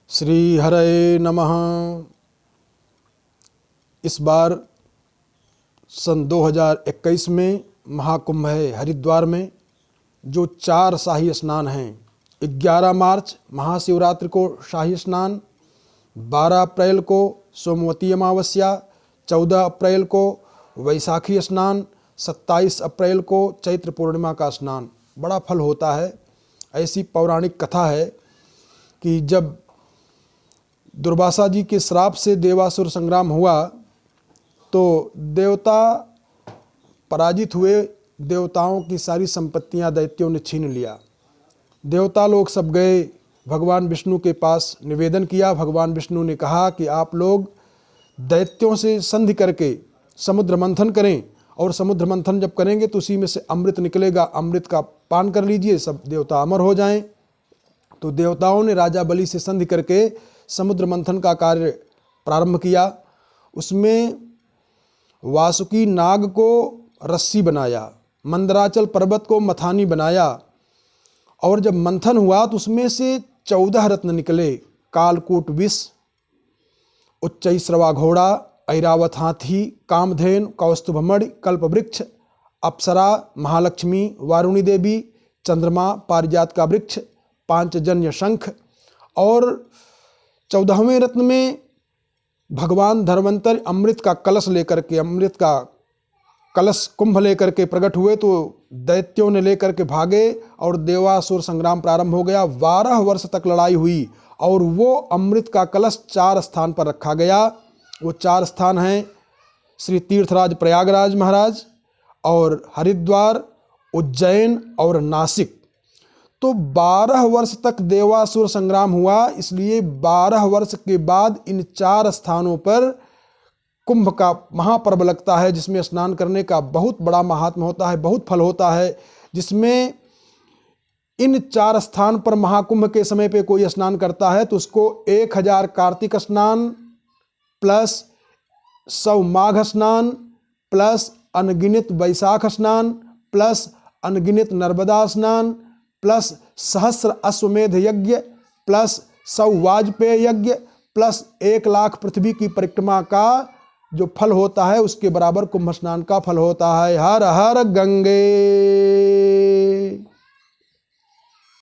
श्री हरे नमः। इस बार सन 2021 में महाकुंभ है हरिद्वार में, जो 4 शाही स्नान हैं। 11 मार्च महाशिवरात्रि को शाही स्नान, 12 अप्रैल को सोमवती अमावस्या, 14 अप्रैल को वैशाखी स्नान, 27 अप्रैल को चैत्र पूर्णिमा का स्नान। बड़ा फल होता है। ऐसी पौराणिक कथा है कि जब दुर्वासा जी के श्राप से देवासुर संग्राम हुआ तो देवता पराजित हुए। देवताओं की सारी संपत्तियां दैत्यों ने छीन लिया। देवता लोग सब गए भगवान विष्णु के पास, निवेदन किया। भगवान विष्णु ने कहा कि आप लोग दैत्यों से संधि करके समुद्र मंथन करें, और समुद्र मंथन जब करेंगे तो उसी में से अमृत निकलेगा, अमृत का पान कर लीजिए, सब देवता अमर हो जाएं। तो देवताओं ने राजा बलि से संधि करके समुद्र मंथन का कार्य प्रारंभ किया। उसमें वासुकी नाग को रस्सी बनाया, मंदराचल पर्वत को मथानी बनाया, और जब मंथन हुआ तो उसमें से 14 रत्न निकले। कालकूट विष, उच्चैश्रवा घोड़ा, ऐरावत हाथी, कामधेनु, कौस्तुभमणि, कल्पवृक्ष, अप्सरा, महालक्ष्मी, वारुणी देवी, चंद्रमा, पारिजात का वृक्ष, पांचजन्य शंख। और 14वें रत्न में भगवान धन्वंतरि अमृत का कलश लेकर के, अमृत का कलश कुंभ लेकर के प्रकट हुए। तो दैत्यों ने लेकर के भागे और देवासुर संग्राम प्रारंभ हो गया। 12 वर्ष तक लड़ाई हुई और वो अमृत का कलश 4 स्थान पर रखा गया। वो 4 स्थान हैं श्री तीर्थराज प्रयागराज महाराज, और हरिद्वार, उज्जैन और नासिक। तो 12 वर्ष तक देवासुर संग्राम हुआ, इसलिए 12 वर्ष के बाद इन 4 स्थानों पर कुंभ का महापर्व लगता है, जिसमें स्नान करने का बहुत बड़ा महात्म्य होता है, बहुत फल होता है। जिसमें इन 4 स्थान पर महाकुंभ के समय पे कोई स्नान करता है तो उसको 1000 कार्तिक स्नान प्लस 100 माघ स्नान प्लस अनगिनत वैशाख स्नान प्लस अनगिनत नर्मदा स्नान प्लस सहस्र अश्वमेध यज्ञ प्लस 100 वाजपेय यज्ञ प्लस 1 लाख पृथ्वी की परिक्रमा का जो फल होता है, उसके बराबर कुंभ स्नान का फल होता है। हर हर गंगे।